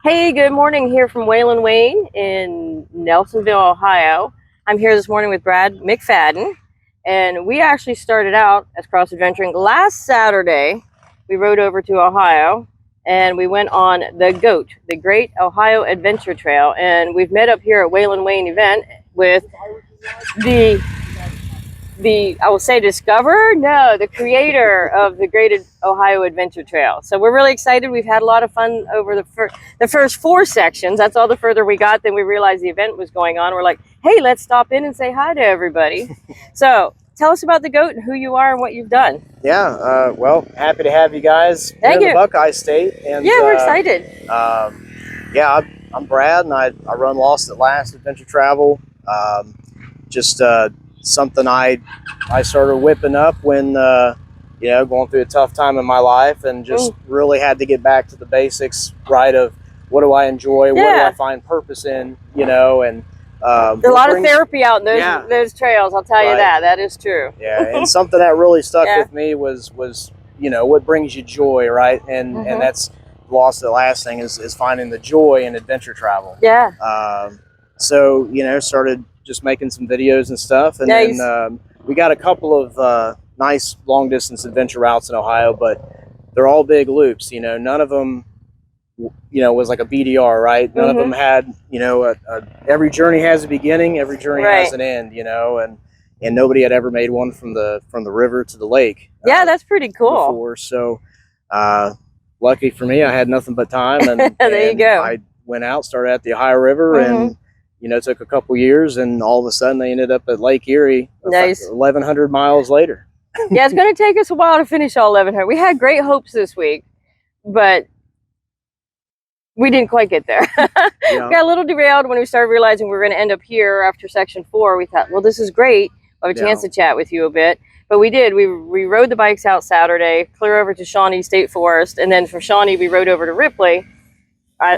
Hey, good morning here from Wayland Wayne in Nelsonville, Ohio. I'm here this morning with Brad McFadden, and we actually started out as cross adventuring last Saturday. We rode over to Ohio and we went on the G.O.A.T, the Great Ohio Adventure Trail, and we've met up here at Wayland Wayne event with the I will say discoverer? No, the creator of the Great Ohio Adventure Trail. So we're really excited. We've had a lot of fun over the first 4 sections. That's all the further we got. Then we realized the event was going on. We're like, hey, let's stop in and say hi to everybody. So tell us about the G.O.A.T and who you are and what you've done. Yeah, well, happy to have you guys here Thank in you. the Buckeye State. And yeah, we're excited. Yeah, I'm Brad, and I run Lost at Last Adventure Travel. Just something I started whipping up when going through a tough time in my life, and just really had to get back to the basics, right? Of what do I enjoy, what do I find purpose in, and there's a lot of therapy out in those trails. I'll tell you that. That is true. Yeah, and something that really stuck with me was what brings you joy, right? And that's Lost at Last thing is finding the joy in adventure travel. Yeah. So started just making some videos and stuff, and then we got a couple of nice long distance adventure routes in Ohio, but they're all big loops. None of them was like a BDR, right? None of them had every journey has a beginning, every journey has an end, and nobody had ever made one from the river to the lake. Yeah, that's pretty cool. Before. So lucky for me, I had nothing but time, and there you go. I went out, started at the Ohio River, and it took a couple years, and all of a sudden they ended up at Lake Erie. Nice. 1,100 miles later. Yeah, it's going to take us a while to finish all 1,100. We had great hopes this week, but we didn't quite get there. We got a little derailed when we started realizing we were going to end up here after section 4. We thought, well, this is great. We'll have a chance to chat with you a bit. But we did. We rode the bikes out Saturday, clear over to Shawnee State Forest, and then from Shawnee we rode over to Ripley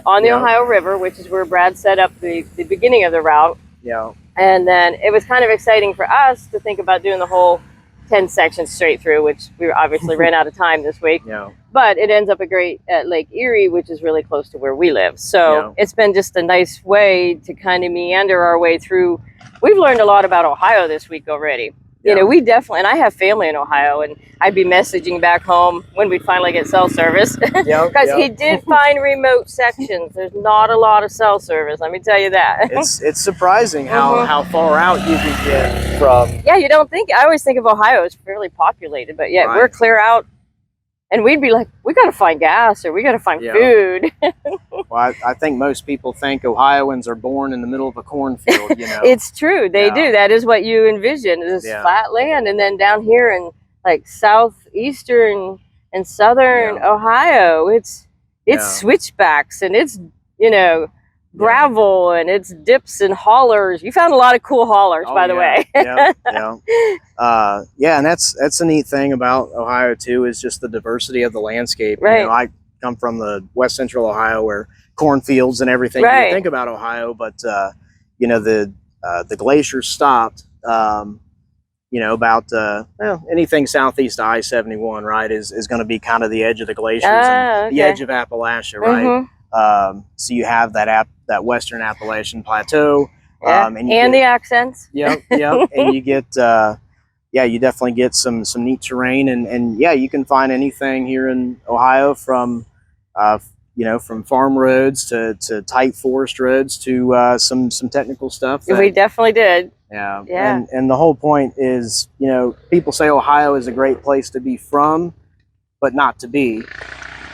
on the Ohio River, which is where Brad set up the beginning of the route. Yeah. And then it was kind of exciting for us to think about doing the whole 10 sections straight through, which we obviously ran out of time this week. Yeah. But it ends up at Lake Erie, which is really close to where we live. So it's been just a nice way to kind of meander our way through. We've learned a lot about Ohio this week already. We definitely, and I have family in Ohio, and I'd be messaging back home when we'd finally get cell service. Because he did find remote sections. There's not a lot of cell service, let me tell you that. It's surprising how far out you can get from. Yeah, you don't think, I always think of Ohio as fairly populated, but yet we're clear out. And we'd be like, we got to find gas, or we got to find food. Well, I think most people think Ohioans are born in the middle of a cornfield, It's true. They do. That is what you envision, is flat land. And then down here in like southeastern and southern Ohio, it's switchbacks, and it's, gravel, and it's dips and hollers. You found a lot of cool hollers, by the way. And that's a neat thing about Ohio too, is just the diversity of the landscape. Right. I come from the west central Ohio, where cornfields and everything. You think about Ohio, but the glaciers stopped. About anything southeast of I-71, right, is going to be kind of the edge of the glaciers, and the edge of Appalachia, right? So you have that western Appalachian Plateau, and the accents. And you get you definitely get some neat terrain, and you can find anything here in Ohio, from from farm roads to tight forest roads to some technical stuff. We definitely did. And the whole point is, people say Ohio is a great place to be from, but not to be.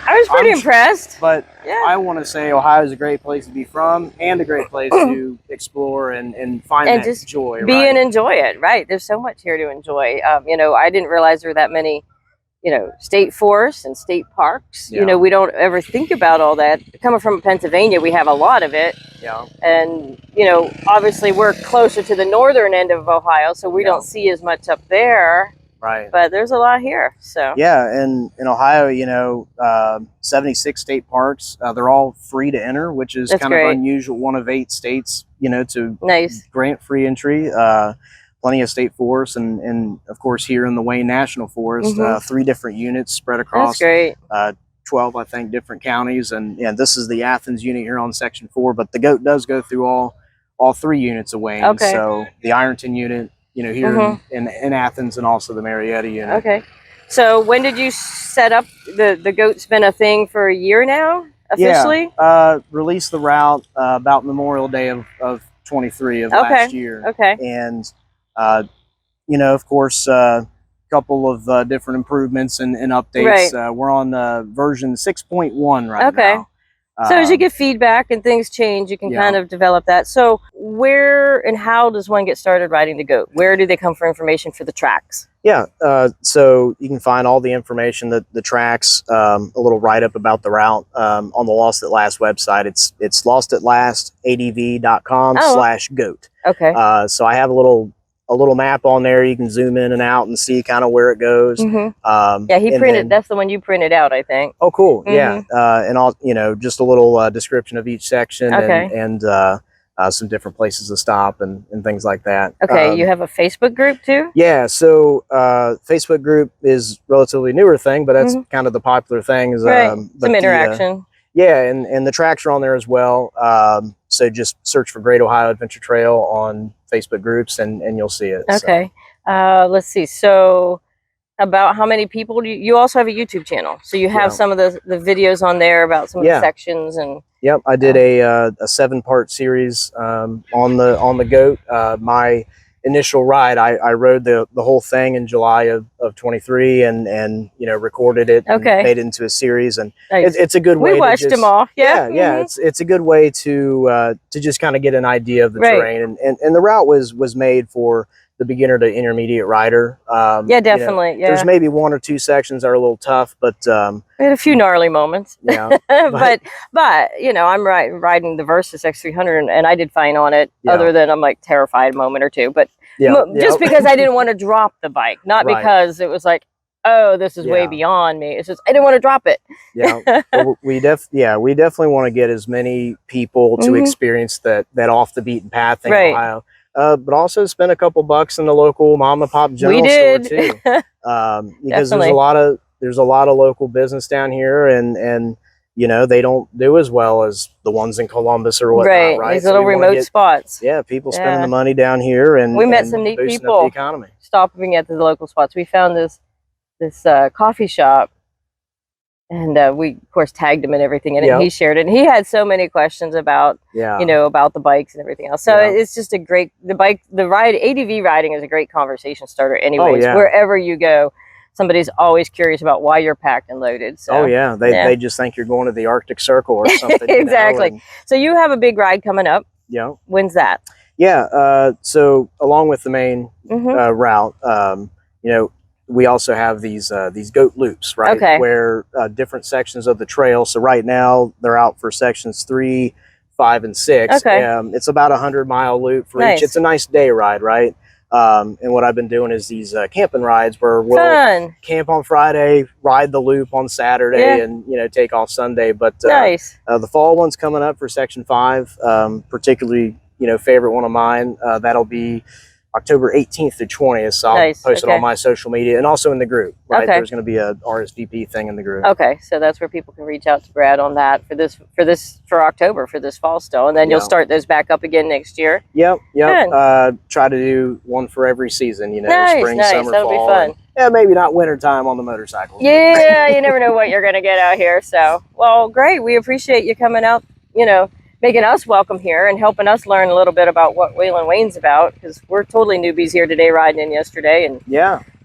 I was pretty impressed. But I want to say Ohio is a great place to be from, and a great place to explore and find that just joy. Be and enjoy it, right? There's so much here to enjoy. I didn't realize there were that many, state forests and state parks. We don't ever think about all that. Coming from Pennsylvania, we have a lot of it. And, obviously we're closer to the northern end of Ohio, so we don't see as much up there. Right. But there's a lot here. So and in Ohio, 76 state parks. They're all free to enter, which is kind of unusual. One of 8 states, to grant free entry. Plenty of state forests, and of course here in the Wayne National Forest, 3 different units spread across 12, I think, different counties, and this is the Athens unit here on Section 4. But the GOAT does go through all 3 units of Wayne. Okay. So the Ironton unit, here in Athens, and also the Marietta unit. Okay. So when did you set up the GOAT's been a thing for a year now, officially? Yeah. Released the route about Memorial Day of 23 of last year. Okay. And of course, a couple of different improvements and updates. Right. We're on version 6.1 right now. So as you get feedback and things change, you can kind of develop that. So where and how does one get started riding the GOAT? Where do they come for information for the tracks? Yeah, so you can find all the information, the tracks, a little write-up about the route on the Lost at Last website. It's lostatlastadv.com/GOAT. Okay. So I have a little map on there. You can zoom in and out and see kind of where it goes. Yeah, he printed. That's the one you printed out, I think. Oh, cool. Yeah, and all just a little description of each section. Okay. And some different places to stop and things like that. Okay, you have a Facebook group too? Yeah, so Facebook group is relatively newer thing, but that's kind of the popular thing. Is, some interaction. And the tracks are on there as well. So just search for Great Ohio Adventure Trail on Facebook groups and you'll see it. Okay. So. Let's see. So about how many people do you also have a YouTube channel? So you have some of the videos on there about some of the sections and. Yep, I did a 7-part series on the GOAT. My initial ride, I rode the whole thing in July of 23 and recorded it and made it into a series, and it's a good way. We watched them all. Yeah. It's a good way to just kind of get an idea of the terrain, and the route was made for the beginner to intermediate rider. Yeah, definitely. There's maybe 1 or 2 sections that are a little tough, but we had a few gnarly moments. Yeah, but I'm riding the Versus X300 and I did fine on it. Other than I'm like terrified a moment or two, but just because I didn't want to drop the bike, not because it was like, oh, this is way beyond me. It's just I didn't want to drop it. Well, we definitely want to get as many people to experience that off the beaten path thing in Ohio. But also spend a couple bucks in the local mom and pop general store too, because there's a lot of local business down here, and they don't do as well as the ones in Columbus or whatnot, right? These little remote spots. Yeah, people spending the money down here, and we met some neat people. The economy. Stopping at the local spots, we found this coffee shop. And we, of course, tagged him and everything, and he shared it. And he had so many questions about, about the bikes and everything else. So it's just a great, ADV riding is a great conversation starter anyways. Wherever you go, somebody's always curious about why you're packed and loaded. So, they just think you're going to the Arctic Circle or something. Exactly. So you have a big ride coming up. Yeah. When's that? Yeah. So along with the main route, we also have these GOAT loops, right? Okay. Where different sections of the trail. So right now they're out for sections 3, 5, and 6. Okay. It's about 100-mile loop for each. It's a nice day ride, right? And what I've been doing is these camping rides where we'll camp on Friday, ride the loop on Saturday, and take off Sunday. But the fall one's coming up for section 5, particularly favorite one of mine. That'll be October 18th to 20th, so I'll post it on my social media and also in the group, right? There's going to be a RSVP thing in the group. Okay, so that's where people can reach out to Brad on that for October, for this fall still, and then you'll start those back up again next year. Yep. Try to do one for every season, spring, summer, That'll fall. That'll be fun. Maybe not winter time on the motorcycle. Yeah, you never know what you're going to get out here. So, well, great. We appreciate you coming out, making us welcome here and helping us learn a little bit about what Waylon Wayne's about, because we're totally newbies here today, riding in yesterday, and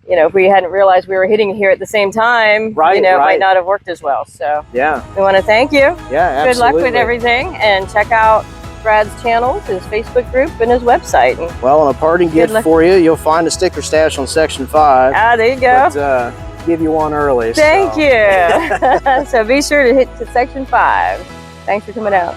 if we hadn't realized we were hitting here at the same time, it might not have worked as well. So we want to thank you. Good luck with everything, and check out Brad's channels, his Facebook group, and his website. And well, and a parting gift for you, you'll find a sticker stash on section 5. There you go. But, give you one early. Thank you. So be sure to hit to section 5. Thanks for coming out.